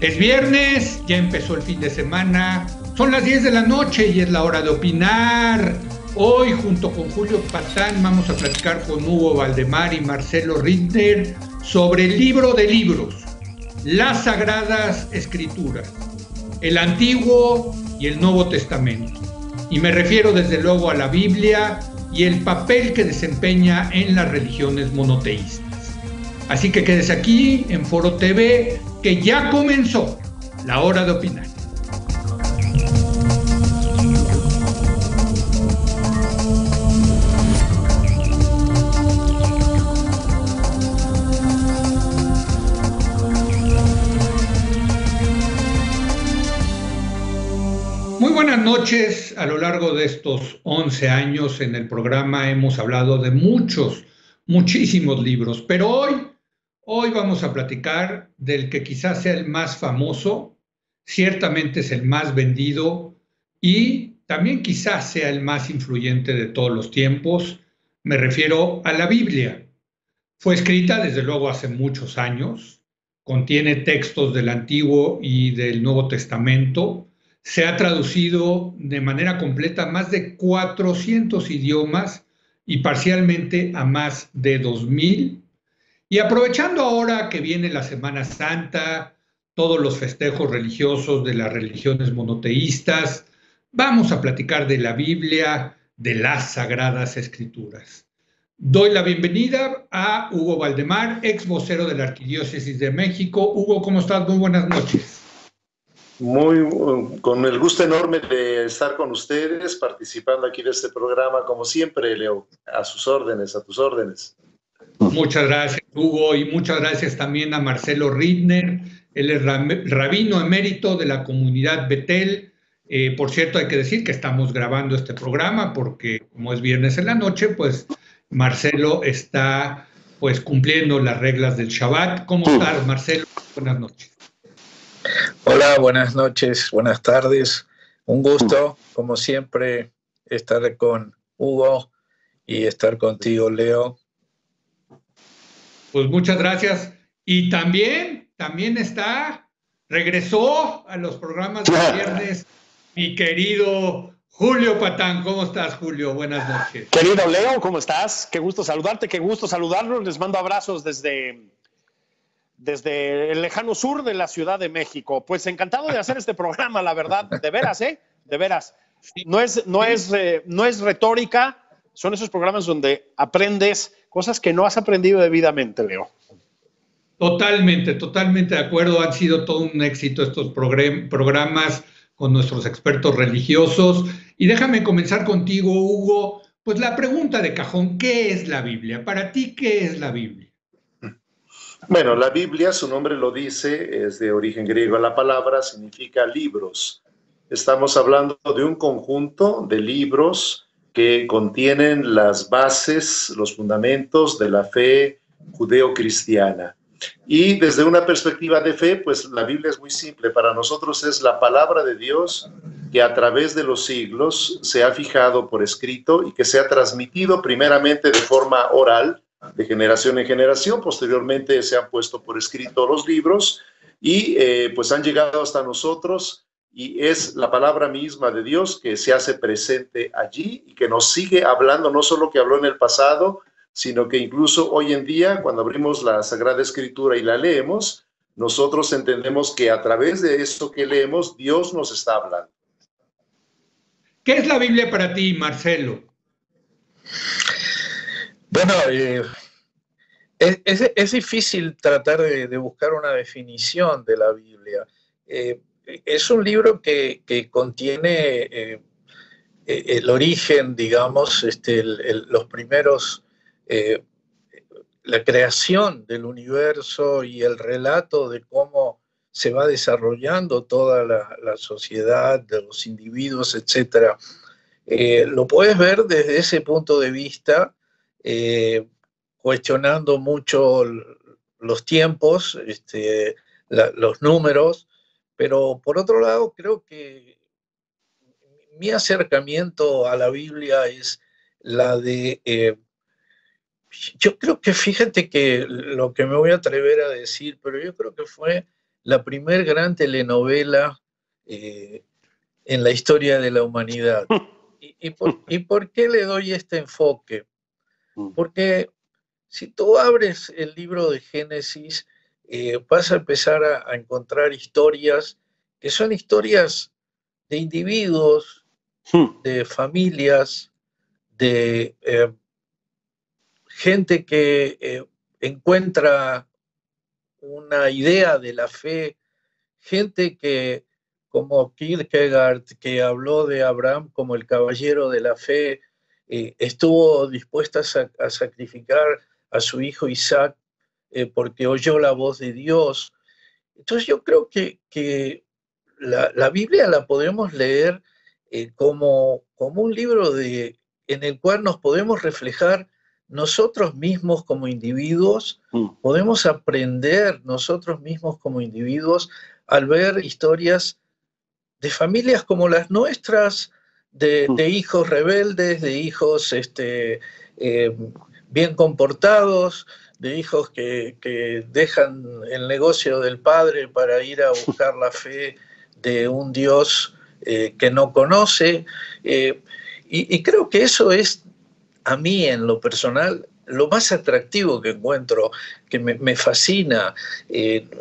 Es viernes, ya empezó el fin de semana, son las 10 de la noche y es la hora de opinar. Hoy, junto con Julio Patán, vamos a platicar con Hugo Valdemar y Marcelo Rittner sobre el libro de libros, las Sagradas Escrituras, el Antiguo y el Nuevo Testamento. Y me refiero desde luego a la Biblia y el papel que desempeña en las religiones monoteístas. Así que quédese aquí en Foro TV, que ya comenzó la hora de opinar. Muy buenas noches. A lo largo de estos 11 años en el programa hemos hablado de muchísimos libros, pero hoy vamos a platicar del que quizás sea el más famoso, ciertamente es el más vendido y también quizás sea el más influyente de todos los tiempos. Me refiero a la Biblia. Fue escrita desde luego hace muchos años, contiene textos del Antiguo y del Nuevo Testamento, se ha traducido de manera completa a más de 400 idiomas y parcialmente a más de 2000. Y aprovechando ahora que viene la Semana Santa, todos los festejos religiosos de las religiones monoteístas, vamos a platicar de la Biblia, de las Sagradas Escrituras. Doy la bienvenida a Hugo Valdemar, ex vocero de la Arquidiócesis de México. Hugo, ¿cómo estás? Muy buenas noches. Con el gusto enorme de estar con ustedes, participando aquí de este programa, como siempre, Leo, a sus órdenes, a tus órdenes. Muchas gracias, Hugo, y muchas gracias también a Marcelo Rittner. Él es rabino emérito de la comunidad Betel. Por cierto, hay que decir que estamos grabando este programa porque como es viernes en la noche, pues Marcelo está pues cumpliendo las reglas del Shabbat. ¿Cómo estás, Marcelo? Buenas noches. Hola, buenas noches, buenas tardes. Un gusto, como siempre, estar con Hugo y estar contigo, Leo. Pues muchas gracias. Y también regresó a los programas de viernes mi querido Julio Patán. ¿Cómo estás, Julio? Buenas noches. Querido Leo, ¿cómo estás? Qué gusto saludarte, qué gusto saludarlos. Les mando abrazos desde el lejano sur de la Ciudad de México. Pues encantado de hacer este programa, la verdad, de veras, de veras. No es retórica, son esos programas donde aprendes cosas que no has aprendido debidamente, Leo. Totalmente de acuerdo. Han sido todo un éxito estos programas con nuestros expertos religiosos. Y déjame comenzar contigo, Hugo. Pues la pregunta de cajón, ¿qué es la Biblia? Para ti, ¿qué es la Biblia? Bueno, la Biblia, su nombre lo dice, es de origen griego. La palabra significa libros. Estamos hablando de un conjunto de libros que contienen las bases, los fundamentos de la fe judeo-cristiana. Y desde una perspectiva de fe, pues la Biblia es muy simple. Para nosotros es la palabra de Dios que a través de los siglos se ha fijado por escrito y que se ha transmitido primeramente de forma oral, de generación en generación. Posteriormente se han puesto por escrito los libros y pues han llegado hasta nosotros, y es la palabra misma de Dios que se hace presente allí y que nos sigue hablando, no solo que habló en el pasado, sino que incluso hoy en día, cuando abrimos la Sagrada Escritura y la leemos, nosotros entendemos que a través de esto que leemos, Dios nos está hablando. ¿Qué es la Biblia para ti, Marcelo? Bueno, es difícil tratar de buscar una definición de la Biblia. Es un libro que contiene el origen, digamos, los primeros, la creación del universo y el relato de cómo se va desarrollando toda la sociedad, de los individuos, etc. Lo puedes ver desde ese punto de vista, cuestionando mucho los tiempos, los números, pero por otro lado creo que mi acercamiento a la Biblia es la de yo creo que, fíjate que lo que me voy a atrever a decir, pero yo creo que fue la primer gran telenovela en la historia de la humanidad. ¿Y por qué le doy este enfoque? Porque si tú abres el libro de Génesis, vas a empezar a encontrar historias que son historias de individuos, de familias, de gente que encuentra una idea de la fe, gente que, como Kierkegaard, que habló de Abraham como el caballero de la fe, estuvo dispuesta a sacrificar a su hijo Isaac porque oyó la voz de Dios. Entonces yo creo que la Biblia la podemos leer como un libro en el cual nos podemos reflejar nosotros mismos como individuos, podemos aprender nosotros mismos como individuos al ver historias de familias como las nuestras, de hijos rebeldes, de hijos bien comportados, de hijos que dejan el negocio del padre para ir a buscar la fe de un Dios que no conoce. Y creo que eso es, a mí en lo personal, lo más atractivo que encuentro, que me fascina.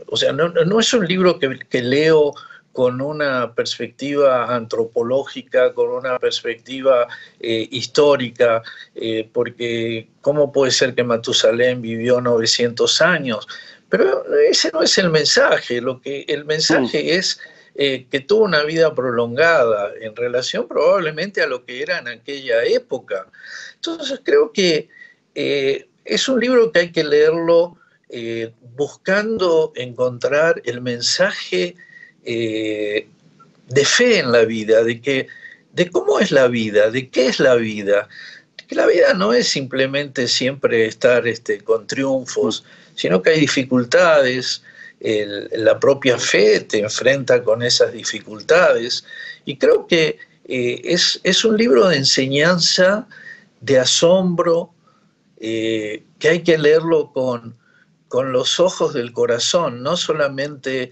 O sea, no es un libro que leo con una perspectiva antropológica, con una perspectiva histórica, porque ¿cómo puede ser que Matusalén vivió 900 años? Pero ese no es el mensaje. El mensaje es que tuvo una vida prolongada en relación probablemente a lo que era en aquella época. Entonces creo que es un libro que hay que leerlo buscando encontrar el mensaje de fe en la vida, de cómo es la vida, de qué es la vida. Que la vida no es simplemente siempre estar con triunfos, sino que hay dificultades. La propia fe te enfrenta con esas dificultades. Y creo que es un libro de enseñanza, de asombro, que hay que leerlo con los ojos del corazón, no solamente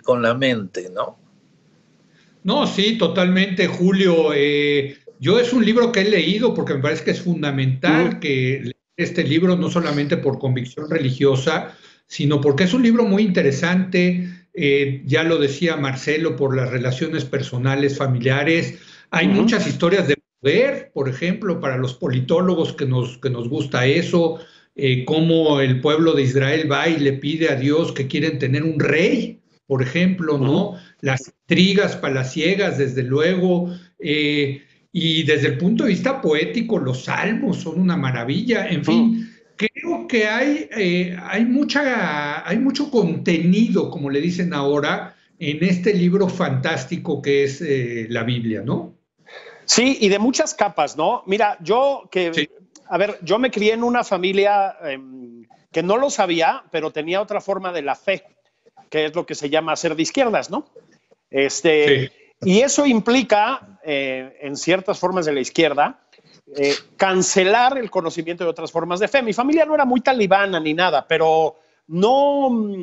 con la mente, ¿no? No, sí, totalmente, Julio. Yo es un libro que he leído porque me parece que es fundamental que lea este libro, no solamente por convicción religiosa, sino porque es un libro muy interesante. Ya lo decía Marcelo, por las relaciones personales, familiares. Hay muchas historias de poder, por ejemplo, para los politólogos que nos gusta eso, cómo el pueblo de Israel va y le pide a Dios que quieren tener un rey, por ejemplo, ¿no? Las intrigas palaciegas, desde luego, y desde el punto de vista poético, los salmos son una maravilla, en fin. Creo que hay mucho contenido, como le dicen ahora, en este libro fantástico que es la Biblia, ¿no? Sí, y de muchas capas, ¿no? Mira, Sí. A ver, yo me crié en una familia que no lo sabía, pero tenía otra forma de la fe, que es lo que se llama ser de izquierdas, ¿no? Sí. Y eso implica, en ciertas formas de la izquierda, cancelar el conocimiento de otras formas de fe. Mi familia no era muy talibana ni nada, pero no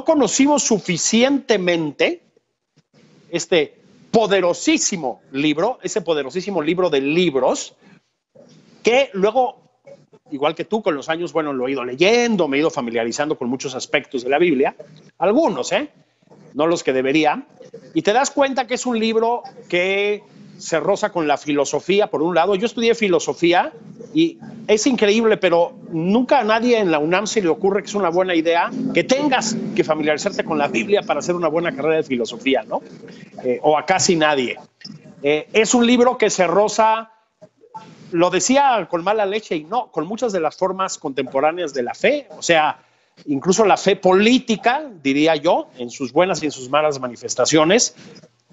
conocimos suficientemente ese poderosísimo libro de libros, que luego, igual que tú, con los años, bueno, lo he ido leyendo, me he ido familiarizando con muchos aspectos de la Biblia, algunos, no los que debería, y te das cuenta que es un libro que se roza con la filosofía, por un lado. Yo estudié filosofía y es increíble, pero nunca a nadie en la UNAM se le ocurre que es una buena idea que tengas que familiarizarte con la Biblia para hacer una buena carrera de filosofía, ¿no? O a casi nadie. Es un libro que se roza, lo decía con mala leche y no, con muchas de las formas contemporáneas de la fe, o sea, incluso la fe política, diría yo, en sus buenas y en sus malas manifestaciones,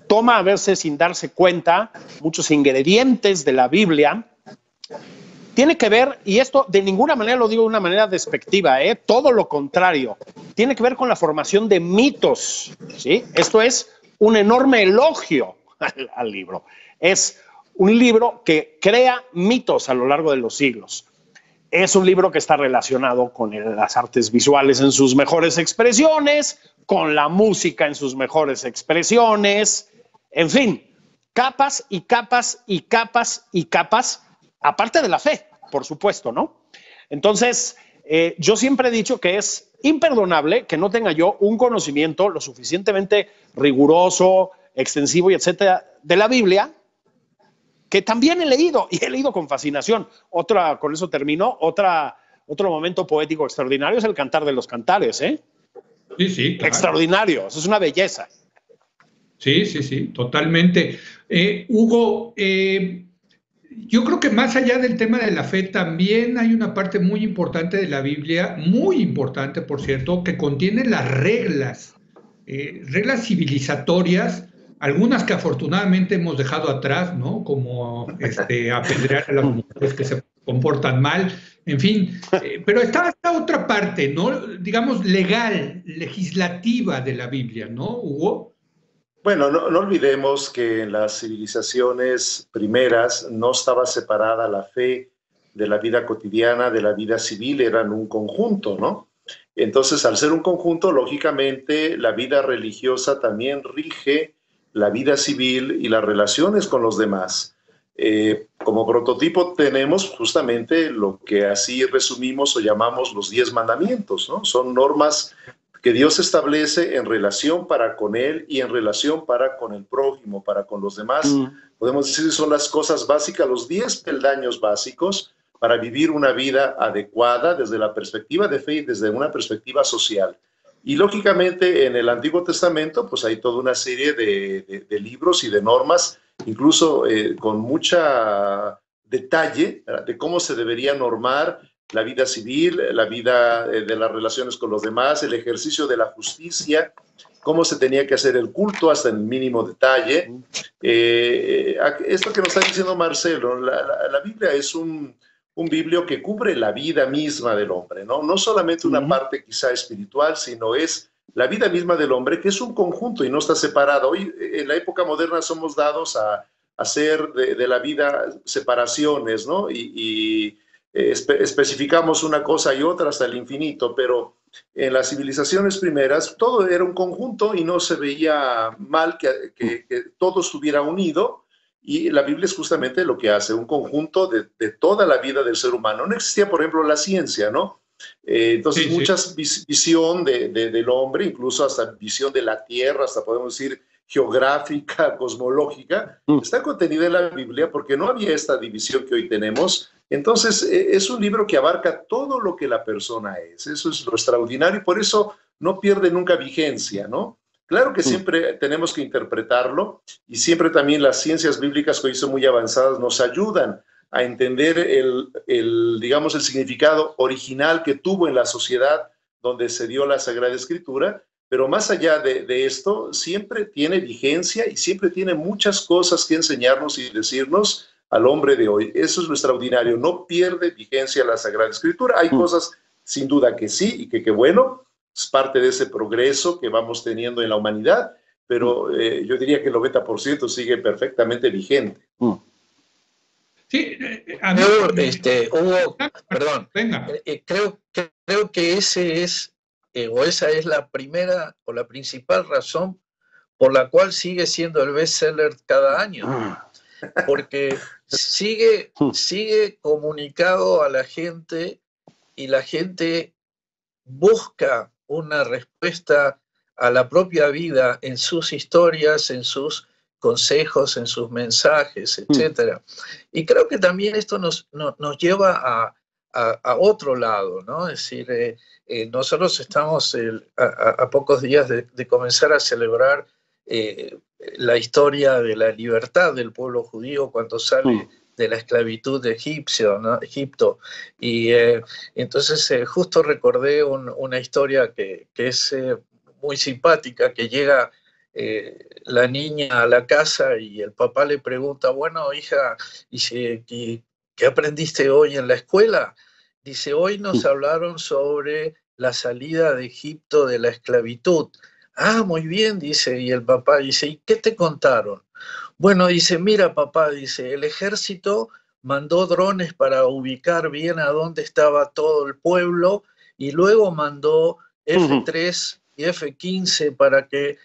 toma a veces sin darse cuenta muchos ingredientes de la Biblia. Tiene que ver, y esto de ninguna manera lo digo de una manera despectiva, todo lo contrario, tiene que ver con la formación de mitos, ¿sí? Esto es un enorme elogio al libro. Es un libro que crea mitos a lo largo de los siglos. Es un libro que está relacionado con las artes visuales en sus mejores expresiones, con la música en sus mejores expresiones, en fin, capas y capas y capas y capas, aparte de la fe, por supuesto, ¿no? Entonces, yo siempre he dicho que es imperdonable que no tenga yo un conocimiento lo suficientemente riguroso, extensivo y etcétera de la Biblia, que también he leído y he leído con fascinación. Con eso termino, otro momento poético extraordinario es el Cantar de los Cantares, ¿eh? Sí, sí, claro. Extraordinario, eso es una belleza. Sí, sí, sí, totalmente. Hugo, yo creo que más allá del tema de la fe, también hay una parte muy importante de la Biblia, muy importante, por cierto, que contiene las reglas civilizatorias, algunas que afortunadamente hemos dejado atrás, ¿no? Como apedrear a las mujeres que se comportan mal, en fin. Pero está esta otra parte, ¿no? Digamos, legal, legislativa de la Biblia, ¿no, Hugo? Bueno, no olvidemos que en las civilizaciones primeras no estaba separada la fe de la vida cotidiana, de la vida civil, eran un conjunto, ¿no? Entonces, al ser un conjunto, lógicamente, la vida religiosa también rige la vida civil y las relaciones con los demás. Como prototipo tenemos justamente lo que así resumimos o llamamos los 10 mandamientos, ¿no? Son normas que Dios establece en relación para con Él y en relación para con el prójimo, para con los demás. Podemos decir que son las cosas básicas, los 10 peldaños básicos para vivir una vida adecuada desde la perspectiva de fe y desde una perspectiva social. Y lógicamente en el Antiguo Testamento pues hay toda una serie de libros y de normas, incluso con mucha detalle de cómo se debería normar la vida civil, la vida de las relaciones con los demás, el ejercicio de la justicia, cómo se tenía que hacer el culto hasta el mínimo detalle. Esto que nos está diciendo Marcelo, la Biblia es un biblio que cubre la vida misma del hombre, ¿no? No solamente una parte quizá espiritual, sino es la vida misma del hombre, que es un conjunto y no está separado. Hoy, en la época moderna, somos dados a hacer de la vida separaciones, ¿no? Especificamos una cosa y otra hasta el infinito, pero en las civilizaciones primeras todo era un conjunto y no se veía mal que todo estuviera unido, y la Biblia es justamente lo que hace, un conjunto de toda la vida del ser humano. No existía, por ejemplo, la ciencia, ¿no? Entonces, sí, muchas visión del hombre, incluso hasta visión de la Tierra, hasta podemos decir geográfica, cosmológica, está contenida en la Biblia porque no había esta división que hoy tenemos. Entonces, es un libro que abarca todo lo que la persona es. Eso es lo extraordinario y por eso no pierde nunca vigencia, ¿no? Claro que siempre tenemos que interpretarlo y siempre también las ciencias bíblicas que hoy son muy avanzadas nos ayudan a entender digamos, el significado original que tuvo en la sociedad donde se dio la Sagrada Escritura, pero más allá de esto, siempre tiene vigencia y siempre tiene muchas cosas que enseñarnos y decirnos al hombre de hoy. Eso es lo extraordinario, no pierde vigencia la Sagrada Escritura. Hay cosas sin duda que sí y que bueno, es parte de ese progreso que vamos teniendo en la humanidad, pero yo diría que el 90% sigue perfectamente vigente. Sí, Hugo, perdón, venga. Creo que ese es, o esa es la primera o la principal razón por la cual sigue siendo el bestseller cada año, porque sigue comunicado a la gente y la gente busca una respuesta a la propia vida en sus historias, en sus consejos, en sus mensajes, etc. Y creo que también esto nos lleva a otro lado, ¿no? Es decir, nosotros estamos a pocos días de comenzar a celebrar la historia de la libertad del pueblo judío cuando sale de la esclavitud de Egipto. Y entonces justo recordé una historia que es muy simpática, que llega la niña a la casa y el papá le pregunta, bueno, hija, ¿qué aprendiste hoy en la escuela? Dice, hoy nos hablaron sobre la salida de Egipto de la esclavitud. Ah, muy bien, dice, y el papá dice, ¿y qué te contaron? Bueno, dice, mira papá, dice, el ejército mandó drones para ubicar bien a dónde estaba todo el pueblo y luego mandó F-3 y F-15 para que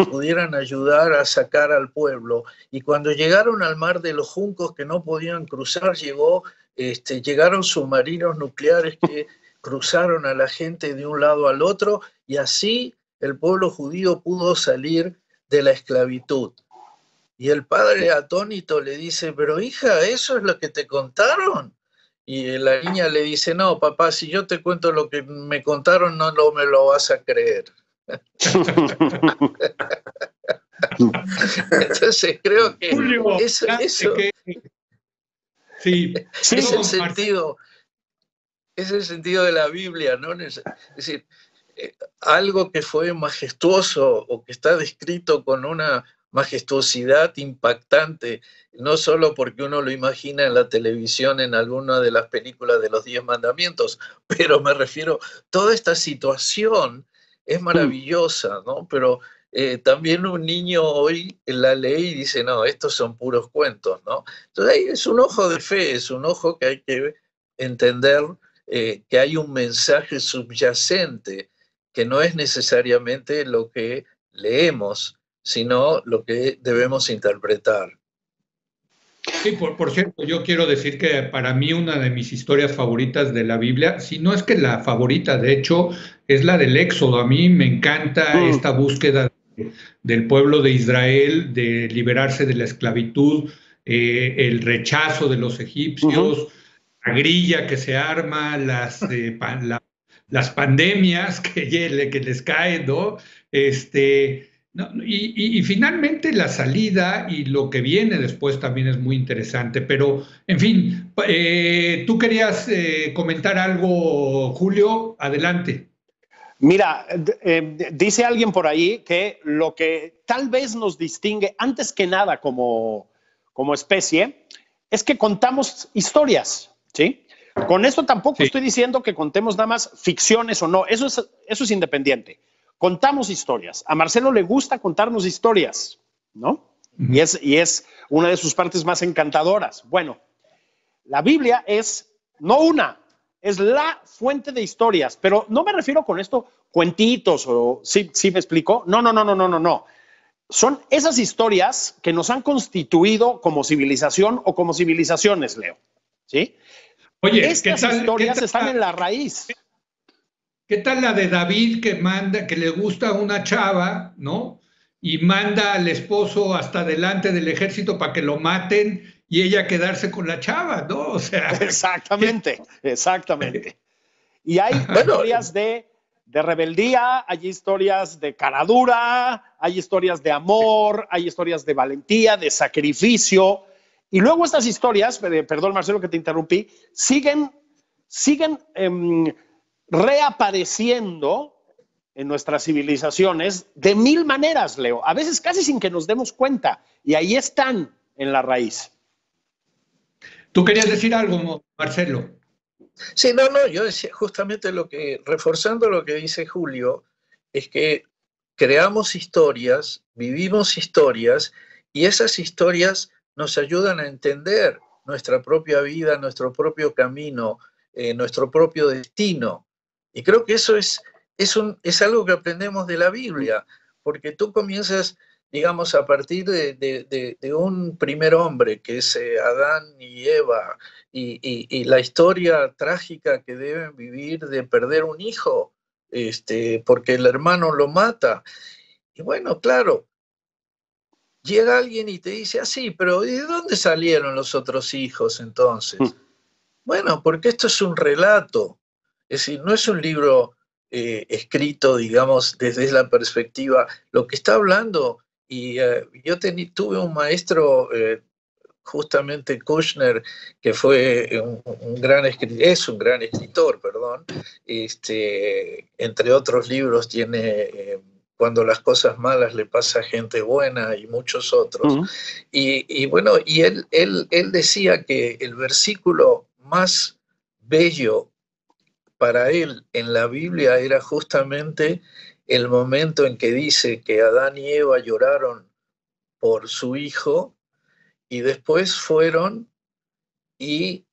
pudieran ayudar a sacar al pueblo. Y cuando llegaron al Mar de los Juncos, que no podían cruzar, llegaron submarinos nucleares que cruzaron a la gente de un lado al otro, y así el pueblo judío pudo salir de la esclavitud. Y el padre atónito le dice, pero hija, ¿eso es lo que te contaron? Y la niña le dice, no, papá, si yo te cuento lo que me contaron, no me lo vas a creer. Entonces creo que Julio, eso sí, es el sentido de la Biblia, ¿no? Es decir, algo que fue majestuoso o que está descrito con una majestuosidad impactante, no solo porque uno lo imagina en la televisión en alguna de las películas de los 10 mandamientos, pero me refiero, toda esta situación es maravillosa, ¿no? Pero también un niño hoy la lee y dice, no, estos son puros cuentos, ¿no? Entonces ahí es un ojo de fe, es un ojo que hay que entender que hay un mensaje subyacente que no es necesariamente lo que leemos, sino lo que debemos interpretar. Sí, por cierto, yo quiero decir que para mí una de mis historias favoritas de la Biblia, si no es que la favorita, de hecho, es la del Éxodo. A mí me encanta esta búsqueda del pueblo de Israel, de liberarse de la esclavitud, el rechazo de los egipcios, la grilla que se arma, las pandemias que les caen, ¿no? No, y finalmente la salida y lo que viene después también es muy interesante, pero en fin, tú querías comentar algo, Julio, adelante. Mira, dice alguien por ahí que lo que tal vez nos distingue antes que nada como especie es que contamos historias, ¿sí? Con esto tampoco estoy diciendo que contemos nada más ficciones o no, eso es independiente. Contamos historias. A Marcelo le gusta contarnos historias, ¿no? Y es una de sus partes más encantadoras. Bueno, la Biblia es es la fuente de historias, pero no me refiero con esto cuentitos o ¿sí me explico? No. Son esas historias que nos han constituido como civilización o como civilizaciones, Leo, ¿sí? Oye, estas historias están en la raíz. ¿Qué tal la de David que le gusta a una chava, ¿no? Y manda al esposo hasta delante del ejército para que lo maten y ella quedarse con la chava, ¿no? O sea. Exactamente. Y hay historias de rebeldía, hay historias de caradura, hay historias de amor, hay historias de valentía, de sacrificio. Y luego estas historias, perdón Marcelo que te interrumpí, siguen reapareciendo en nuestras civilizaciones de mil maneras, Leo, a veces casi sin que nos demos cuenta, y ahí están en la raíz. ¿Tú querías decir algo, Marcelo? Sí, no, yo decía justamente reforzando lo que dice Julio, es que creamos historias, vivimos historias, y esas historias nos ayudan a entender nuestra propia vida, nuestro propio camino, nuestro propio destino. Y creo que eso es algo que aprendemos de la Biblia, porque tú comienzas, digamos, a partir de un primer hombre, que es Adán y Eva, y la historia trágica que deben vivir de perder un hijo, porque el hermano lo mata. Y bueno, claro, llega alguien y te dice, sí, pero ¿de dónde salieron los otros hijos entonces? Bueno, porque esto es un relato. Es decir, no es un libro escrito, digamos, desde la perspectiva, lo que está hablando, y yo tuve un maestro, justamente Kushner, que fue un gran escritor, perdón, entre otros libros tiene Cuando las cosas malas le pasa a gente buena y muchos otros. Y bueno, y él decía que el versículo más bello para él en la Biblia era justamente el momento en que dice que Adán y Eva lloraron por su hijo y después fueron y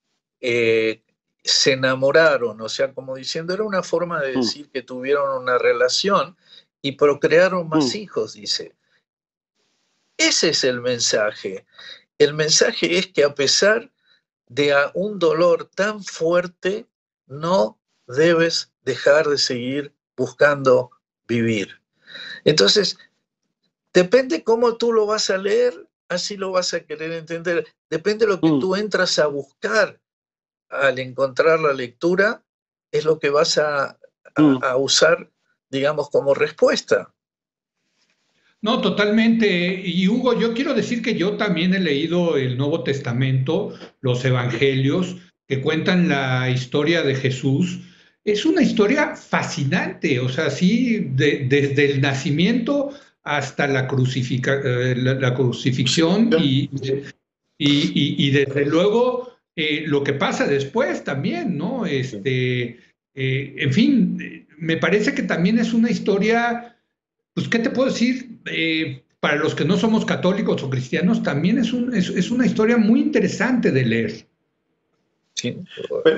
se enamoraron, o sea, como diciendo, era una forma de decir que tuvieron una relación y procrearon más hijos, dice. Ese es el mensaje. El mensaje es que a pesar de un dolor tan fuerte, no debes dejar de seguir buscando vivir. Entonces, depende cómo tú lo vas a leer, así lo vas a querer entender. Depende de lo que tú entras a buscar al encontrar la lectura, es lo que vas a usar, digamos, como respuesta. No, totalmente. Y Hugo, yo quiero decir que yo también he leído el Nuevo Testamento, los Evangelios, que cuentan la historia de Jesús. Es una historia fascinante, o sea, sí, desde el nacimiento hasta la crucifixión y desde luego lo que pasa después también, ¿no? En fin, me parece que también es una historia, pues, ¿qué te puedo decir? Para los que no somos católicos o cristianos, también es una historia muy interesante de leer. Sí.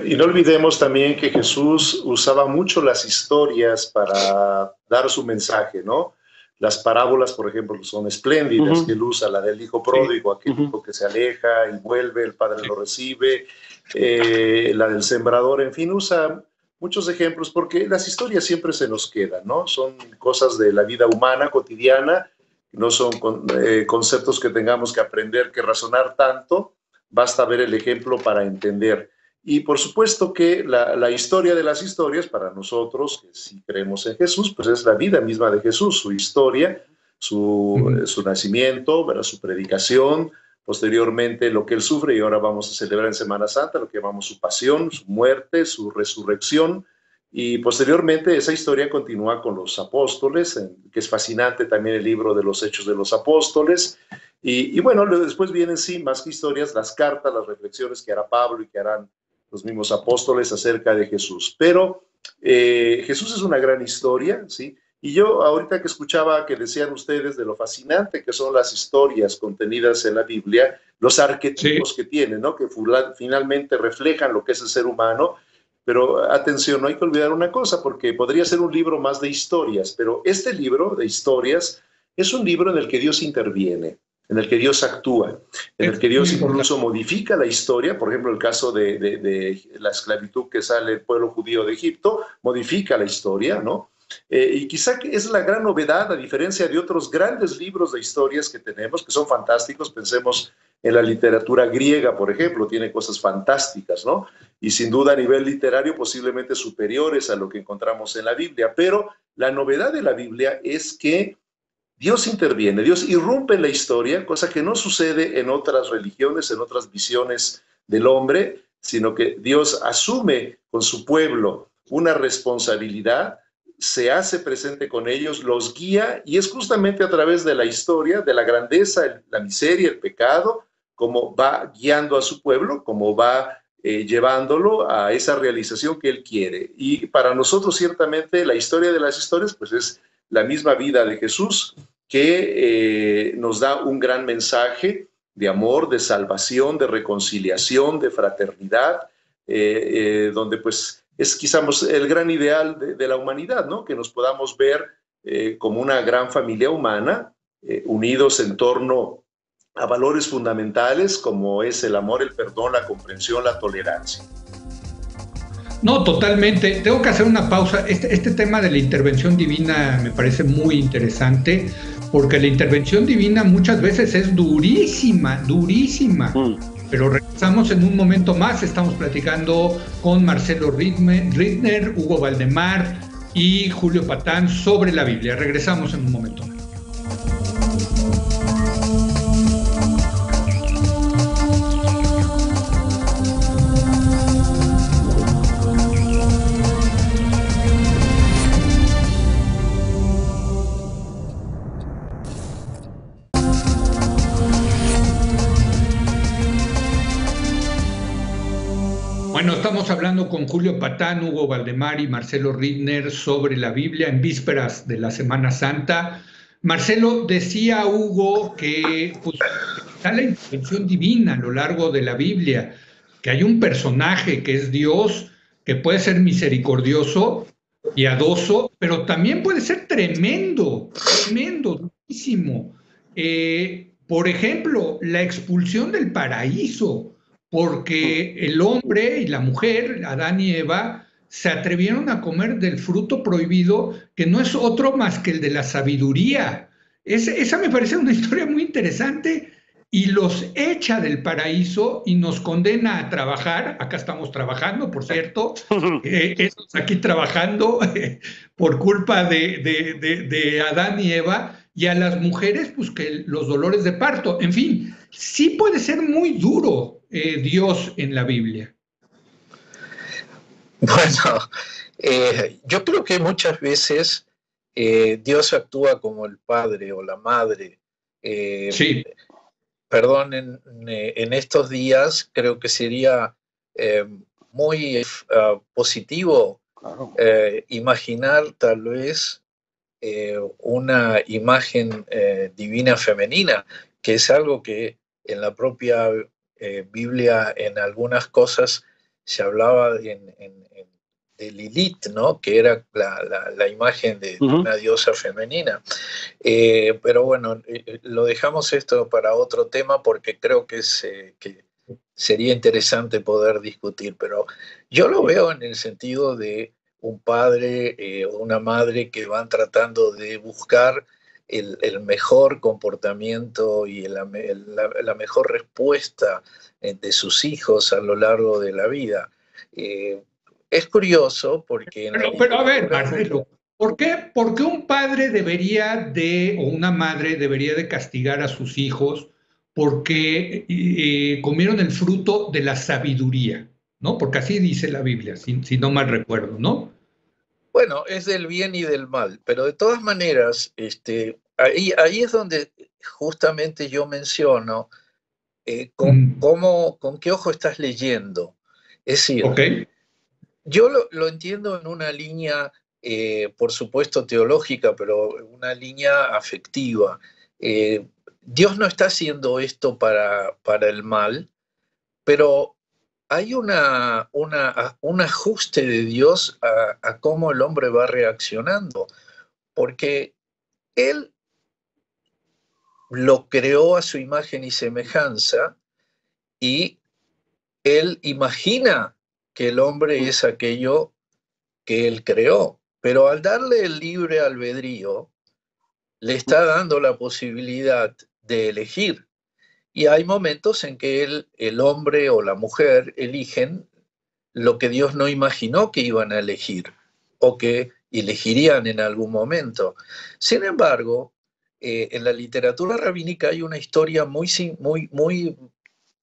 Y no olvidemos también que Jesús usaba mucho las historias para dar su mensaje, ¿no? Las parábolas, por ejemplo, son espléndidas, que él usa, la del hijo pródigo, aquel hijo que se aleja y vuelve, el padre lo recibe, la del sembrador, en fin, usa muchos ejemplos porque las historias siempre se nos quedan, ¿no? Son cosas de la vida humana, cotidiana, no son conceptos que tengamos que aprender, que razonar tanto, basta ver el ejemplo para entender. Y por supuesto que la historia de las historias, para nosotros que sí creemos en Jesús, pues es la vida misma de Jesús, su historia, su nacimiento, ¿verdad? Su predicación, posteriormente lo que él sufre, y ahora vamos a celebrar en Semana Santa lo que llamamos su pasión, su muerte, su resurrección, y posteriormente esa historia continúa con los apóstoles, que es fascinante también el libro de los Hechos de los Apóstoles, y bueno, después vienen sí, más que historias, las cartas, las reflexiones que hará Pablo y que harán los mismos apóstoles acerca de Jesús. Pero Jesús es una gran historia, ¿sí? Y yo ahorita que escuchaba que decían ustedes de lo fascinante que son las historias contenidas en la Biblia, los arquetipos que tienen, ¿no? Que finalmente reflejan lo que es el ser humano. Pero atención, no hay que olvidar una cosa, porque podría ser un libro más de historias, pero este libro de historias es un libro en el que Dios interviene, en el que Dios actúa, en el que Dios incluso modifica la historia. Por ejemplo, el caso de la esclavitud que sale el pueblo judío de Egipto, modifica la historia, ¿no? Y quizá que es la gran novedad, a diferencia de otros grandes libros de historias que tenemos, que son fantásticos. Pensemos en la literatura griega, por ejemplo, tiene cosas fantásticas, ¿no? Y sin duda a nivel literario posiblemente superiores a lo que encontramos en la Biblia. Pero la novedad de la Biblia es que Dios interviene, Dios irrumpe en la historia, cosa que no sucede en otras religiones, en otras visiones del hombre, sino que Dios asume con su pueblo una responsabilidad, se hace presente con ellos, los guía, y es justamente a través de la historia, de la grandeza, la miseria, el pecado, como va guiando a su pueblo, como va llevándolo a esa realización que Él quiere. Y para nosotros ciertamente la historia de las historias pues es la misma vida de Jesús, que nos da un gran mensaje de amor, de salvación, de reconciliación, de fraternidad, donde pues es quizás el gran ideal de la humanidad, ¿no? Que nos podamos ver como una gran familia humana, unidos en torno a valores fundamentales como es el amor, el perdón, la comprensión, la tolerancia. No, totalmente. Tengo que hacer una pausa. Este tema de la intervención divina me parece muy interesante, porque la intervención divina muchas veces es durísima, durísima. Pero regresamos en un momento más. Estamos platicando con Marcelo Rittner, Hugo Valdemar y Julio Patán sobre la Biblia. Regresamos en un momento más. Bueno, estamos hablando con Julio Patán, Hugo Valdemar y Marcelo Rittner sobre la Biblia en vísperas de la Semana Santa. Marcelo, decía Hugo que pues, está la intervención divina a lo largo de la Biblia, que hay un personaje que es Dios, que puede ser misericordioso, piadoso, pero también puede ser tremendo, tremendo, durísimo. Por ejemplo, la expulsión del paraíso, porque el hombre y la mujer, Adán y Eva, se atrevieron a comer del fruto prohibido, que no es otro más que el de la sabiduría. Esa me parece una historia muy interesante y los echa del paraíso y nos condena a trabajar. Acá estamos trabajando, por cierto, estamos aquí trabajando por culpa de Adán y Eva, y a las mujeres, pues que los dolores de parto. En fin, sí puede ser muy duro Dios en la Biblia. Bueno, yo creo que muchas veces Dios actúa como el padre o la madre. Sí. Perdón, en estos días creo que sería muy positivo imaginar tal vez una imagen divina femenina, que es algo que en la propia Biblia en algunas cosas se hablaba de Lilith, ¿no? Que era la imagen de una diosa femenina. Pero bueno, lo dejamos esto para otro tema porque creo que sería interesante poder discutir, pero yo lo veo en el sentido de un padre o una madre que van tratando de buscar el mejor comportamiento y la mejor respuesta de sus hijos a lo largo de la vida. Es curioso porque... Pero a ver, Marcelo, ¿por qué un padre debería o una madre debería de castigar a sus hijos porque comieron el fruto de la sabiduría? ¿No? Porque así dice la Biblia, si no mal recuerdo, ¿no? Bueno, es del bien y del mal, pero de todas maneras, ahí es donde justamente yo menciono con qué ojo estás leyendo. Es decir, okay. Yo lo entiendo en una línea, por supuesto, teológica, pero una línea afectiva. Dios no está haciendo esto para el mal, pero hay un ajuste de Dios a cómo el hombre va reaccionando, porque Él lo creó a su imagen y semejanza y Él imagina que el hombre es aquello que Él creó, pero al darle el libre albedrío, le está dando la posibilidad de elegir. Y hay momentos en que el hombre o la mujer eligen lo que Dios no imaginó que iban a elegir o que elegirían en algún momento. Sin embargo, en la literatura rabínica hay una historia muy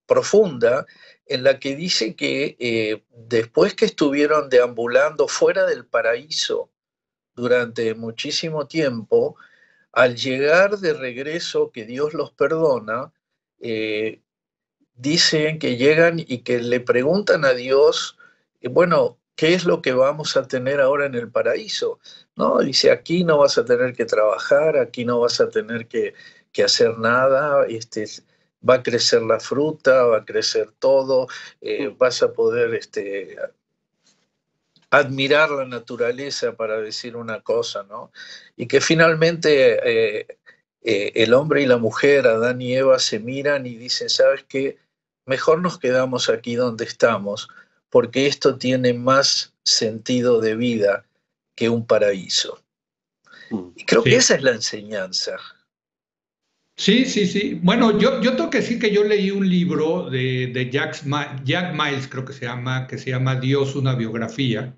profunda en la que dice que después que estuvieron deambulando fuera del paraíso durante muchísimo tiempo, al llegar de regreso, que Dios los perdona, dicen que llegan y que le preguntan a Dios, bueno, ¿qué es lo que vamos a tener ahora en el paraíso? No, dice, aquí no vas a tener que trabajar, aquí no vas a tener que hacer nada, va a crecer la fruta, va a crecer todo, vas a poder admirar la naturaleza, para decir una cosa, ¿no? Y que finalmente el hombre y la mujer, Adán y Eva, se miran y dicen, ¿sabes qué? Mejor nos quedamos aquí donde estamos, porque esto tiene más sentido de vida que un paraíso. Y creo que esa es la enseñanza. Sí. Bueno, yo tengo que decir que yo leí un libro de Jack Miles, creo que se llama Dios, una biografía,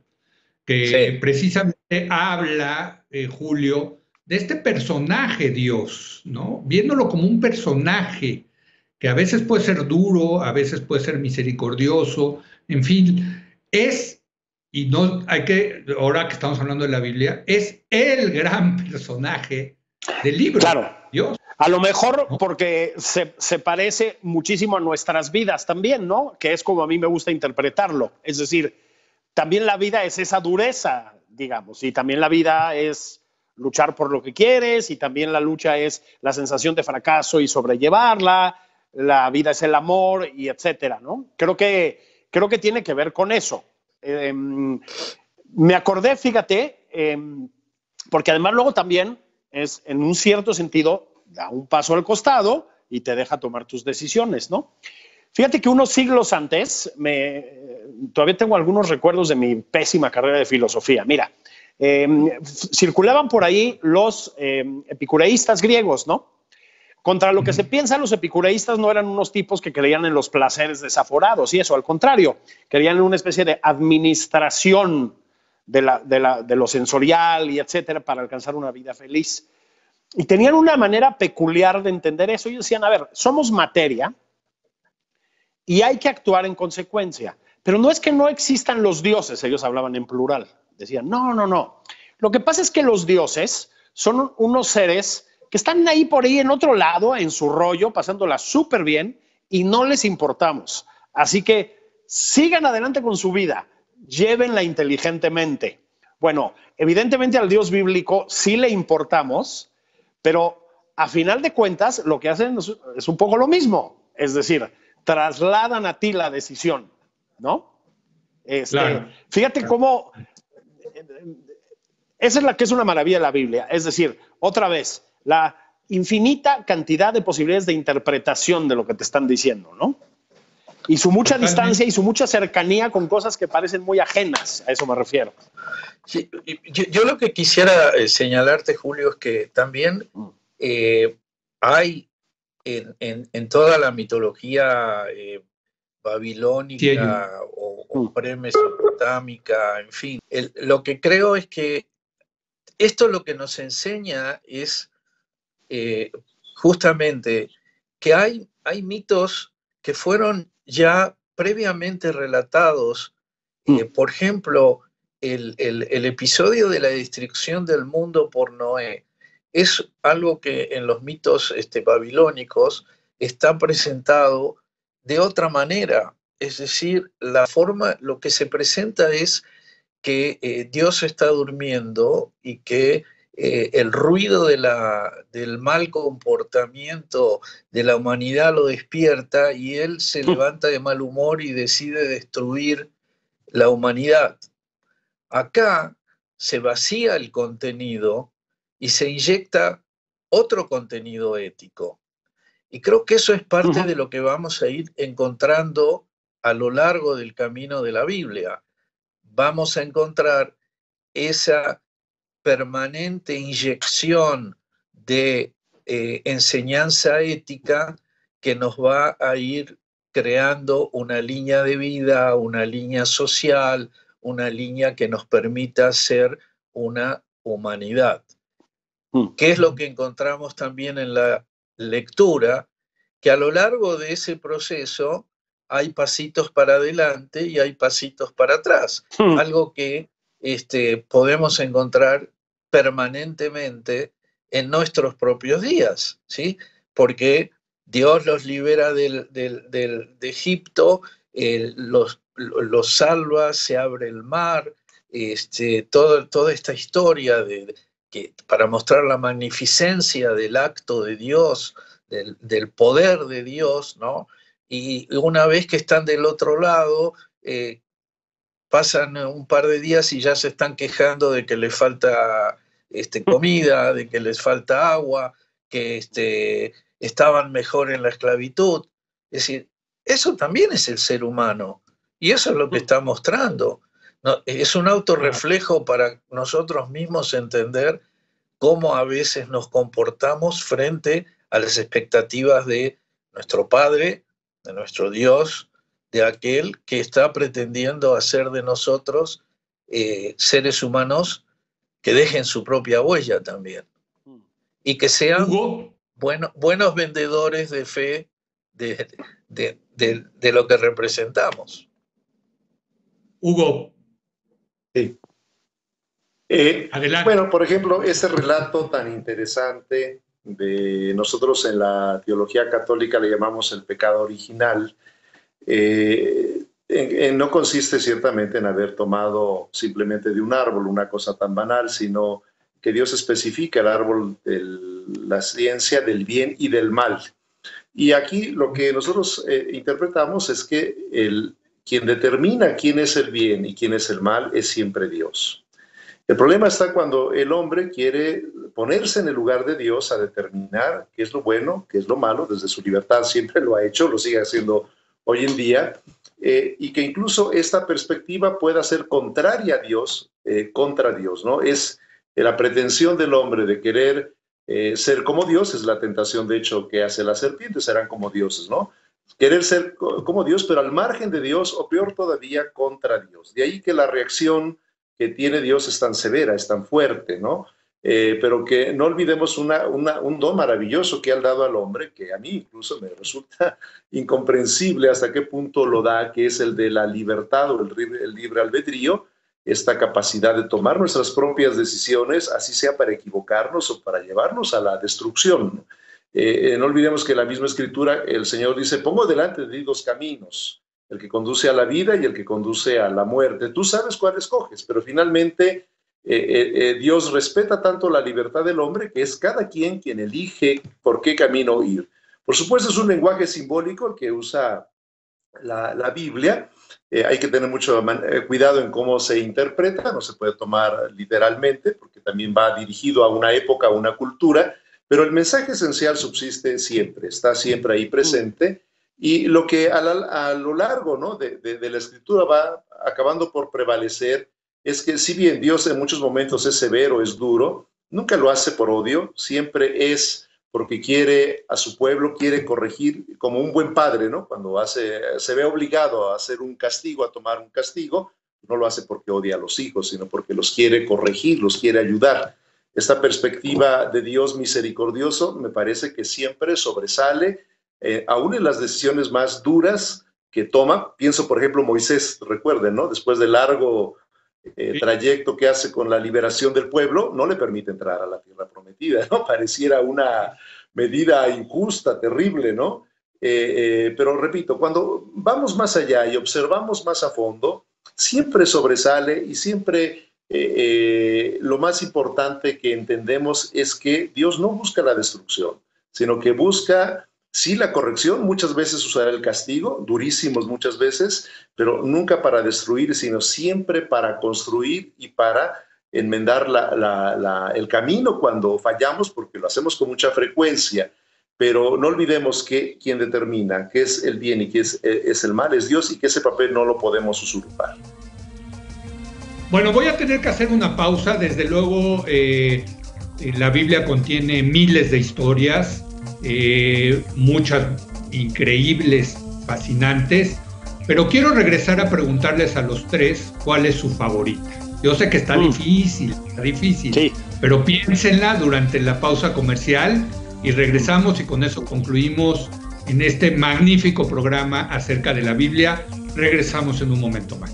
que precisamente habla, Julio, de este personaje Dios, ¿no? Viéndolo como un personaje que a veces puede ser duro, a veces puede ser misericordioso, en fin, y no hay que, ahora que estamos hablando de la Biblia, es el gran personaje del libro. Claro. Dios. A lo mejor porque se parece muchísimo a nuestras vidas también, ¿no? Que es como a mí me gusta interpretarlo. Es decir, también la vida es esa dureza, digamos, y también la vida es luchar por lo que quieres, y también la lucha es la sensación de fracaso y sobrellevarla. la vida es el amor y etcétera, ¿no? Creo que tiene que ver con eso. Me acordé, fíjate, porque además luego también es, en un cierto sentido, da un paso al costado y te deja tomar tus decisiones, ¿no? Fíjate que unos siglos antes, todavía tengo algunos recuerdos de mi pésima carrera de filosofía. Mira, circulaban por ahí los epicureístas griegos, ¿no? Contra lo que se piensa, los epicureístas no eran unos tipos que creían en los placeres desaforados y eso, al contrario, creían en una especie de administración de lo sensorial y etcétera para alcanzar una vida feliz. Y tenían una manera peculiar de entender eso. Ellos decían, a ver, somos materia y hay que actuar en consecuencia. Pero no es que no existan los dioses, ellos hablaban en plural. Decían, no. Lo que pasa es que los dioses son unos seres que están ahí por ahí en otro lado, en su rollo, pasándola súper bien y no les importamos. Así que sigan adelante con su vida, llévenla inteligentemente. Bueno, evidentemente al Dios bíblico sí le importamos, pero a final de cuentas lo que hacen es un poco lo mismo. Es decir, trasladan a ti la decisión, ¿no? Claro. Fíjate cómo... Esa es la que es una maravilla de la Biblia. Es decir, otra vez, la infinita cantidad de posibilidades de interpretación de lo que te están diciendo, ¿no? Y su mucha distancia y su mucha cercanía con cosas que parecen muy ajenas, a eso me refiero. Sí, yo lo que quisiera señalarte, Julio, es que también hay en toda la mitología babilónica o pre-mesopotámica, en fin, lo que creo es que esto lo que nos enseña es justamente que hay mitos que fueron ya previamente relatados. Por ejemplo, el episodio de la destrucción del mundo por Noé es algo que en los mitos babilónicos está presentado de otra manera. Es decir, lo que se presenta es que Dios está durmiendo y que el ruido del mal comportamiento de la humanidad lo despierta y él se levanta de mal humor y decide destruir la humanidad. Acá se vacía el contenido y se inyecta otro contenido ético. Y creo que eso es parte de lo que vamos a ir encontrando a lo largo del camino de la Biblia. Vamos a encontrar esa permanente inyección de enseñanza ética que nos va a ir creando una línea de vida, una línea social, una línea que nos permita ser una humanidad. ¿Qué es lo que encontramos también en la lectura? Que a lo largo de ese proceso hay pasitos para adelante y hay pasitos para atrás. Algo que podemos encontrar permanentemente en nuestros propios días, ¿sí? Porque Dios los libera de Egipto, los salva, se abre el mar, toda esta historia para mostrar la magnificencia del acto de Dios, del poder de Dios, ¿no? Y una vez que están del otro lado, pasan un par de días y ya se están quejando de que les falta comida, de que les falta agua, que estaban mejor en la esclavitud. Es decir, eso también es el ser humano y eso es lo que está mostrando. No, es un autorreflejo para nosotros mismos entender cómo a veces nos comportamos frente a las expectativas de nuestro Padre, de nuestro Dios, de aquel que está pretendiendo hacer de nosotros seres humanos que dejen su propia huella también y que sean buenos vendedores de fe de lo que representamos. Hugo. Sí. Bueno, por ejemplo, ese relato tan interesante de nosotros en la teología católica le llamamos el pecado original, no consiste ciertamente en haber tomado simplemente de un árbol una cosa tan banal, sino que Dios especifica el árbol de la ciencia del bien y del mal. Y aquí lo que nosotros interpretamos es que quien determina quién es el bien y quién es el mal es siempre Dios. El problema está cuando el hombre quiere ponerse en el lugar de Dios a determinar qué es lo bueno, qué es lo malo, desde su libertad siempre lo ha hecho, lo sigue haciendo hoy en día, y que incluso esta perspectiva pueda ser contraria a Dios, contra Dios, ¿no? Es la pretensión del hombre de querer ser como Dios, es la tentación de hecho que hace la serpiente, serán como dioses, ¿no? Querer ser como Dios, pero al margen de Dios, o peor todavía, contra Dios. De ahí que la reacción que tiene Dios es tan severa, es tan fuerte, ¿no? Pero que no olvidemos un don maravilloso que ha dado al hombre, que a mí incluso me resulta incomprensible hasta qué punto lo da, que es el de la libertad o el libre albedrío, esta capacidad de tomar nuestras propias decisiones, así sea para equivocarnos o para llevarnos a la destrucción. No olvidemos que en la misma Escritura el Señor dice, pongo delante de ti dos caminos, el que conduce a la vida y el que conduce a la muerte. Tú sabes cuál escoges, pero finalmente Dios respeta tanto la libertad del hombre que es cada quien elige por qué camino ir. Por supuesto, es un lenguaje simbólico el que usa la Biblia. Hay que tener mucho cuidado en cómo se interpreta, no se puede tomar literalmente, porque también va dirigido a una época, a una cultura, pero el mensaje esencial subsiste siempre, está siempre ahí presente. Y lo que a lo largo, ¿no?, de la Escritura va acabando por prevalecer es que si bien Dios en muchos momentos es severo, es duro, nunca lo hace por odio, siempre es porque quiere a su pueblo, quiere corregir como un buen padre, ¿no? Cuando se ve obligado a hacer un castigo, a tomar un castigo, no lo hace porque odia a los hijos, sino porque los quiere corregir, los quiere ayudar. Esta perspectiva de Dios misericordioso me parece que siempre sobresale, aún en las decisiones más duras que toma. Pienso, por ejemplo, Moisés, recuerden, ¿no? Después del largo trayecto que hace con la liberación del pueblo, no le permite entrar a la tierra prometida, ¿no? Pareciera una medida injusta, terrible, ¿no? Pero repito, cuando vamos más allá y observamos más a fondo, siempre sobresale y siempre lo más importante que entendemos es que Dios no busca la destrucción, sino que busca, sí, la corrección. Muchas veces usará el castigo, durísimos muchas veces, pero nunca para destruir, sino siempre para construir y para enmendar el camino cuando fallamos, porque lo hacemos con mucha frecuencia. Pero no olvidemos que quien determina qué es el bien y qué es el mal es Dios, y que ese papel no lo podemos usurpar. Bueno, voy a tener que hacer una pausa. Desde luego, la Biblia contiene miles de historias, muchas increíbles, fascinantes, pero quiero regresar a preguntarles a los tres cuál es su favorita. Yo sé que está difícil, sí, pero piénsenla durante la pausa comercial y regresamos, y con eso concluimos en este magnífico programa acerca de la Biblia. Regresamos en un momento más.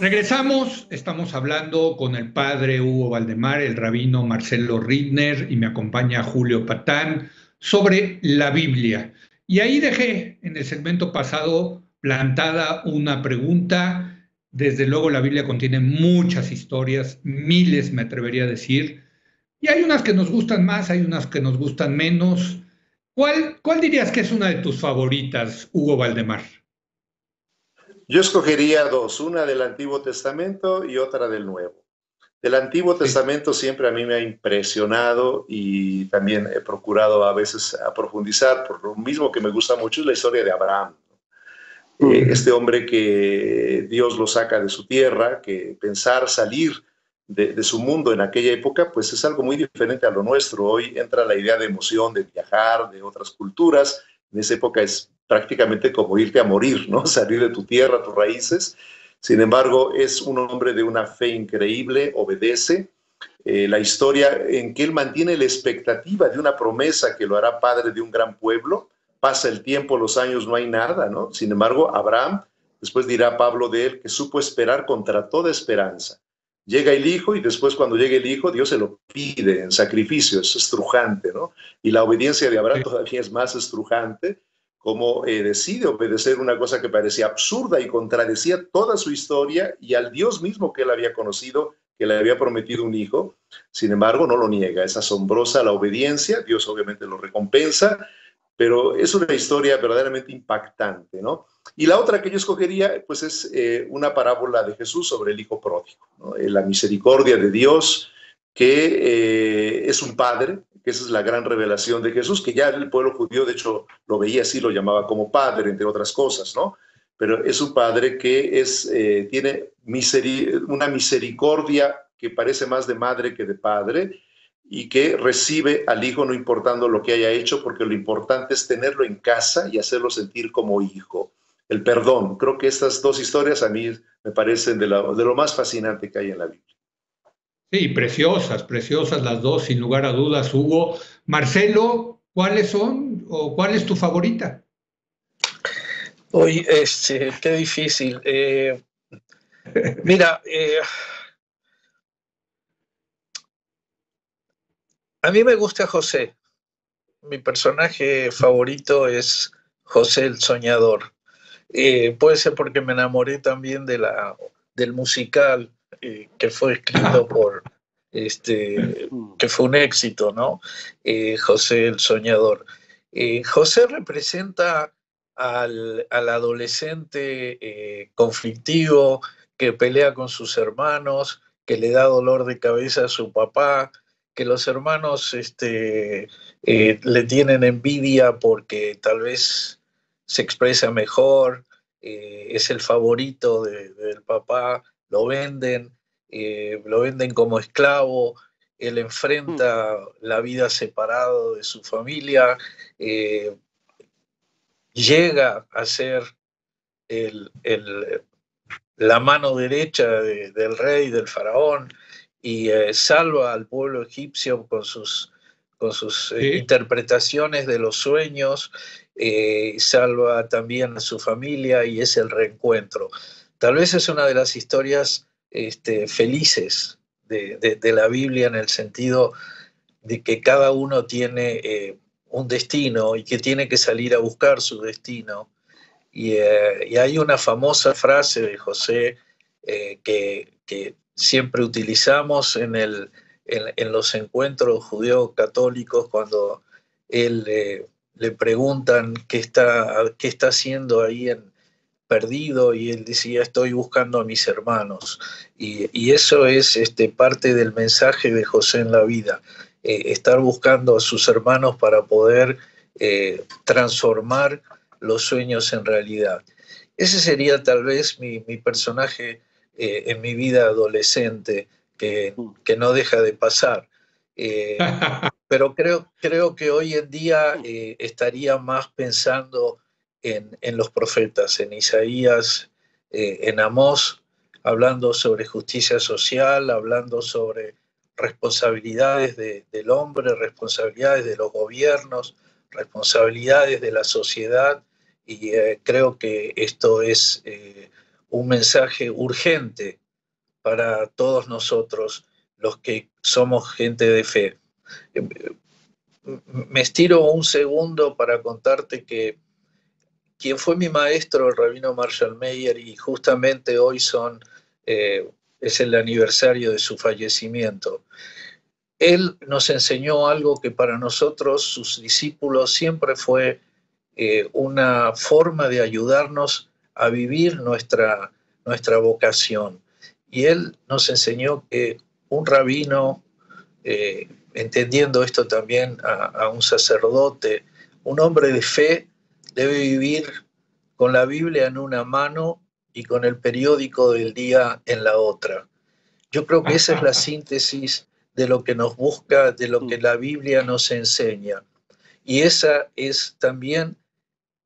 Regresamos, estamos hablando con el padre Hugo Valdemar, el rabino Marcelo Ridner, y me acompaña Julio Patán, sobre la Biblia. Y ahí dejé en el segmento pasado plantada una pregunta. Desde luego la Biblia contiene muchas historias, miles me atrevería a decir, y hay unas que nos gustan más, hay unas que nos gustan menos. ¿Cuál dirías que es una de tus favoritas, Hugo Valdemar? Yo escogería dos, una del Antiguo Testamento y otra del Nuevo. Del Antiguo Testamento siempre a mí me ha impresionado, y también he procurado a veces a profundizar, por lo mismo que me gusta mucho, es la historia de Abraham. Este hombre que Dios lo saca de su tierra, que pensar salir de su mundo en aquella época, pues es algo muy diferente a lo nuestro. Hoy entra la idea de emoción, de viajar, de otras culturas. En esa época es prácticamente como irte a morir, ¿no? Salir de tu tierra, tus raíces. Sin embargo, es un hombre de una fe increíble, obedece. La historia en que él mantiene la expectativa de una promesa que lo hará padre de un gran pueblo. Pasa el tiempo, los años, no hay nada, ¿no? Sin embargo, Abraham, después dirá Pablo de él, que supo esperar contra toda esperanza. Llega el hijo y después cuando llega el hijo, Dios se lo pide en sacrificio, es estrujante, ¿no? Y la obediencia de Abraham todavía es más estrujante, como decide obedecer una cosa que parecía absurda y contradecía toda su historia y al Dios mismo que él había conocido, que le había prometido un hijo. Sin embargo, no lo niega, es asombrosa la obediencia, Dios obviamente lo recompensa, pero es una historia verdaderamente impactante, ¿no? Y la otra que yo escogería, pues es una parábola de Jesús sobre el hijo pródigo, ¿no? La misericordia de Dios, que es un padre, que esa es la gran revelación de Jesús, que ya el pueblo judío, de hecho, lo veía así, lo llamaba como padre, entre otras cosas, ¿no? Pero es un padre que tiene una misericordia que parece más de madre que de padre, y que recibe al hijo no importando lo que haya hecho, porque lo importante es tenerlo en casa y hacerlo sentir como hijo. El perdón, creo que estas dos historias a mí me parecen de lo más fascinante que hay en la Biblia. Sí, preciosas, preciosas las dos, sin lugar a dudas, Hugo. Marcelo, ¿cuáles son o cuál es tu favorita? Hoy, qué difícil. Mira, a mí me gusta José. Mi personaje favorito es José el Soñador. Puede ser porque me enamoré también del musical que fue escrito por, que fue un éxito, ¿no? José el Soñador. José representa al adolescente conflictivo que pelea con sus hermanos, que le da dolor de cabeza a su papá, que los hermanos le tienen envidia porque tal vez se expresa mejor, es el favorito del papá, lo venden como esclavo, él enfrenta la vida separado de su familia, llega a ser la mano derecha del rey, del faraón, y salva al pueblo egipcio con sus interpretaciones de los sueños, salva también a su familia y es el reencuentro. Tal vez es una de las historias felices de la Biblia, en el sentido de que cada uno tiene un destino y que tiene que salir a buscar su destino. Y hay una famosa frase de José que siempre utilizamos en los encuentros judeo-católicos, cuando él le preguntan qué está haciendo ahí perdido, y él decía: estoy buscando a mis hermanos. Y eso es parte del mensaje de José en la vida, estar buscando a sus hermanos para poder transformar los sueños en realidad. Ese sería tal vez mi personaje en mi vida adolescente, que no deja de pasar. Pero creo que hoy en día estaría más pensando en los profetas, en Isaías, en Amós, hablando sobre justicia social, hablando sobre responsabilidades del hombre, responsabilidades de los gobiernos, responsabilidades de la sociedad, y creo que esto es un mensaje urgente para todos nosotros, los que somos gente de fe. Me estiro un segundo para contarte que quien fue mi maestro, el rabino Marshall Meyer, y justamente hoy es el aniversario de su fallecimiento. Él nos enseñó algo que para nosotros, sus discípulos, siempre fue una forma de ayudarnos a vivir nuestra vocación. Y él nos enseñó que un rabino, entendiendo esto también a un sacerdote, un hombre de fe, debe vivir con la Biblia en una mano y con el periódico del día en la otra. Yo creo que esa es la síntesis de lo que nos busca, de lo que la Biblia nos enseña. Y esa es también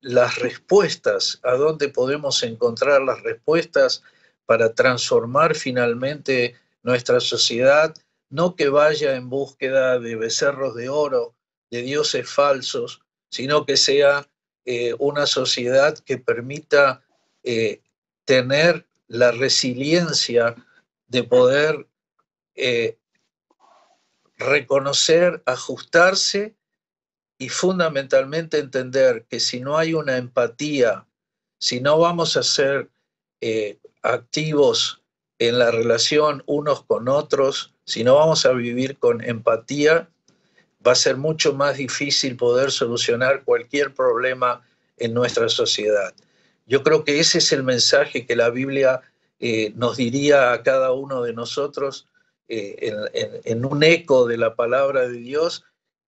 las respuestas, a dónde podemos encontrar las respuestas para transformar finalmente nuestra sociedad, no que vaya en búsqueda de becerros de oro, de dioses falsos, sino que sea una sociedad que permita tener la resiliencia de poder reconocer, ajustarse y fundamentalmente entender que si no hay una empatía, si no vamos a ser activos en la relación unos con otros, si no vamos a vivir con empatía, va a ser mucho más difícil poder solucionar cualquier problema en nuestra sociedad. Yo creo que ese es el mensaje que la Biblia nos diría a cada uno de nosotros en un eco de la palabra de Dios.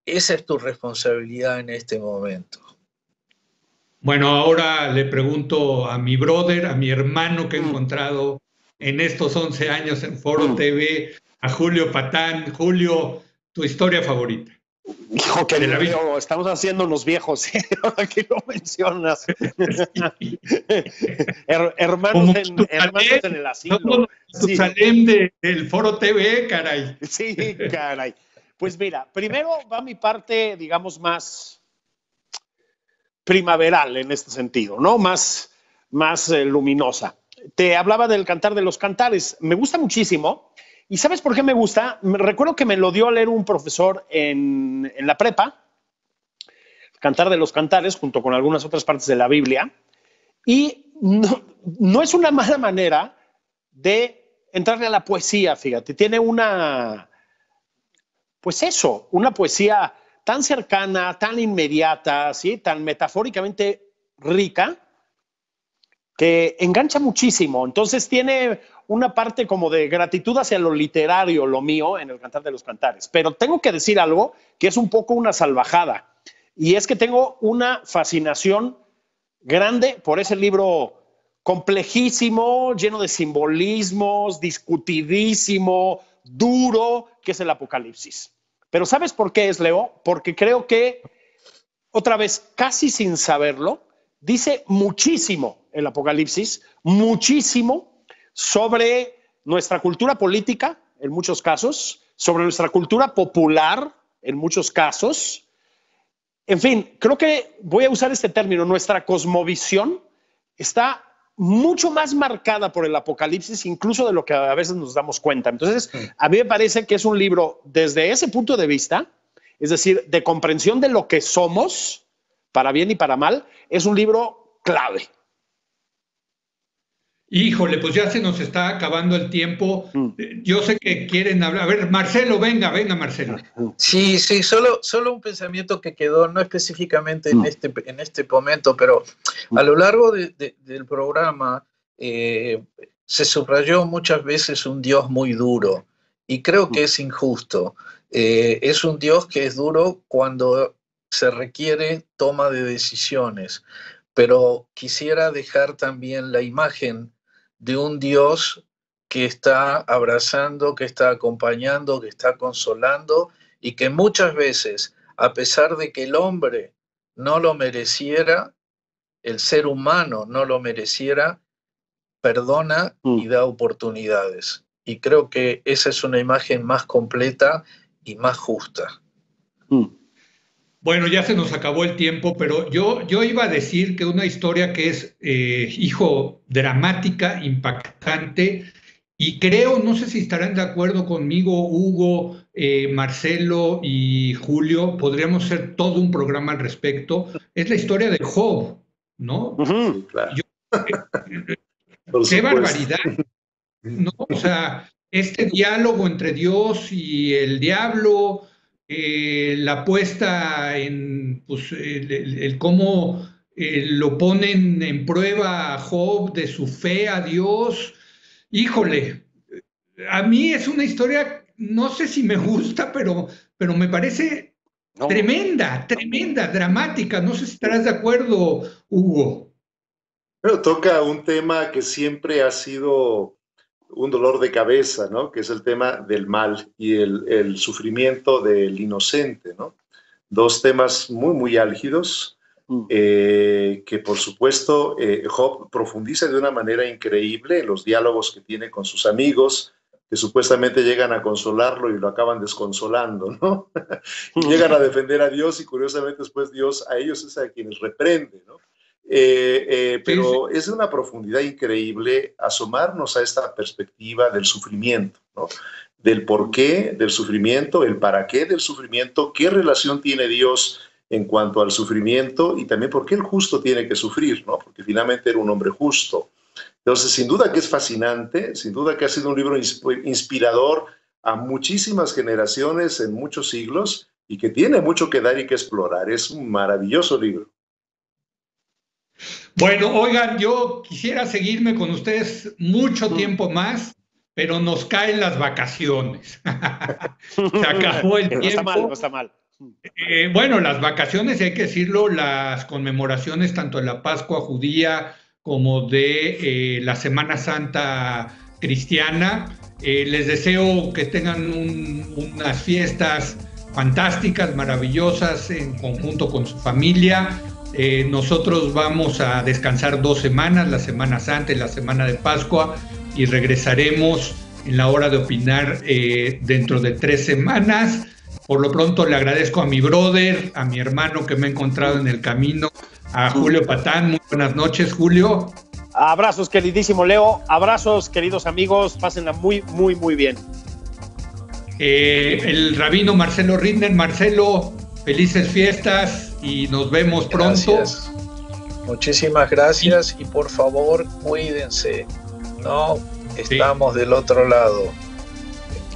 Esa es tu responsabilidad en este momento. Bueno, ahora le pregunto a mi brother, a mi hermano que he encontrado en estos 11 años en Foro TV, a Julio Patán. Julio, tu historia favorita. Hijo, que Leo, estamos haciéndonos viejos, ahora que lo mencionas. Hermanos en el asilo. Salem del Foro TV, caray. Sí, caray. Pues mira, primero va mi parte, digamos, más primaveral en este sentido, ¿no? Más luminosa. Te hablaba del Cantar de los Cantares. Me gusta muchísimo. ¿Y sabes por qué me gusta? Recuerdo que me lo dio a leer un profesor en la prepa, Cantar de los Cantares, junto con algunas otras partes de la Biblia. Y no es una mala manera de entrarle a la poesía, fíjate. Tiene una poesía tan cercana, tan inmediata, ¿sí? Tan metafóricamente rica, que engancha muchísimo. Entonces tiene una parte como de gratitud hacia lo literario, lo mío, en el Cantar de los Cantares. Pero tengo que decir algo que es un poco una salvajada, y es que tengo una fascinación grande por ese libro complejísimo, lleno de simbolismos, discutidísimo, duro, que es el Apocalipsis. Pero ¿sabes por qué es, Leo? Porque creo que, otra vez, casi sin saberlo, dice muchísimo el Apocalipsis, muchísimo sobre nuestra cultura política, en muchos casos, sobre nuestra cultura popular, en muchos casos. En fin, creo que voy a usar este término, nuestra cosmovisión está mucho más marcada por el Apocalipsis, incluso de lo que a veces nos damos cuenta. Entonces, a mí me parece que es un libro, desde ese punto de vista, es decir, de comprensión de lo que somos, para bien y para mal, es un libro clave. Híjole, pues ya se nos está acabando el tiempo. Yo sé que quieren hablar. A ver, Marcelo, venga, Marcelo. Sí, solo un pensamiento que quedó, no específicamente en este momento, pero a lo largo del programa se subrayó muchas veces un Dios muy duro, y creo que es injusto. Es un Dios que es duro cuando se requiere toma de decisiones, pero quisiera dejar también la imagen de un Dios que está abrazando, que está acompañando, que está consolando, y que muchas veces, a pesar de que el hombre no lo mereciera, el ser humano no lo mereciera, perdona y da oportunidades. Y creo que esa es una imagen más completa y más justa. Bueno, ya se nos acabó el tiempo, pero yo iba a decir que una historia que es, dramática, impactante, y creo, no sé si estarán de acuerdo conmigo, Hugo, Marcelo y Julio, podríamos hacer todo un programa al respecto, es la historia de Job, ¿no? Sí, claro. Qué barbaridad, ¿no? O sea, este diálogo entre Dios y el diablo, la puesta en, pues, el cómo lo ponen en prueba a Job de su fe a Dios. Híjole, a mí es una historia, no sé si me gusta, pero me parece tremenda, dramática. No sé si estarás de acuerdo, Hugo. Pero toca un tema que siempre ha sido un dolor de cabeza, ¿no? Que es el tema del mal y el sufrimiento del inocente, ¿no? Dos temas muy álgidos que, por supuesto, Job profundiza de una manera increíble en los diálogos que tiene con sus amigos, que supuestamente llegan a consolarlo y lo acaban desconsolando, ¿no? Y llegan a defender a Dios, y curiosamente después Dios a ellos es a quienes reprende, ¿no? Pero es de una profundidad increíble asomarnos a esta perspectiva del sufrimiento, ¿no? del porqué del sufrimiento, el para qué del sufrimiento, qué relación tiene Dios en cuanto al sufrimiento y también por qué el justo tiene que sufrir, ¿no? Porque finalmente era un hombre justo. Entonces, sin duda que es fascinante, sin duda que ha sido un libro inspirador a muchísimas generaciones en muchos siglos y que tiene mucho que dar y que explorar. Es un maravilloso libro. Bueno, oigan, yo quisiera seguirme con ustedes mucho tiempo más, pero nos caen las vacaciones. Se acabó el tiempo. No está mal, no está mal. Bueno, las vacaciones, hay que decirlo, las conmemoraciones tanto de la Pascua judía como de la Semana Santa cristiana. Les deseo que tengan unas fiestas fantásticas, maravillosas, en conjunto con su familia. Nosotros vamos a descansar 2 semanas, la Semana Santa y la Semana de Pascua, y regresaremos en la hora de opinar dentro de 3 semanas. Por lo pronto le agradezco a mi brother, a mi hermano que me ha encontrado en el camino, a Julio Patán. Muy buenas noches, Julio. Abrazos, queridísimo Leo. Abrazos, queridos amigos. Pásenla muy, muy, muy bien. El rabino Marcelo Ridner. Marcelo, felices fiestas y nos vemos pronto. Gracias. Muchísimas gracias y por favor cuídense, ¿no? Estamos del otro lado.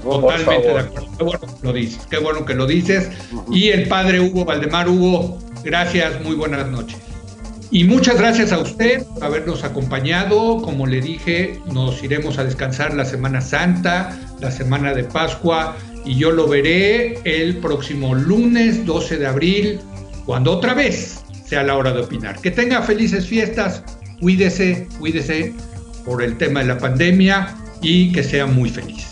Totalmente de acuerdo. Qué bueno que lo dices. Qué bueno que lo dices. Y el padre Hugo Valdemar. Hugo, gracias, muy buenas noches. Y muchas gracias a usted por habernos acompañado. Como le dije, nos iremos a descansar la Semana Santa, la Semana de Pascua, y yo lo veré el próximo lunes 12 de abril, cuando otra vez sea la hora de opinar. Que tenga felices fiestas, cuídese por el tema de la pandemia y que sea muy feliz.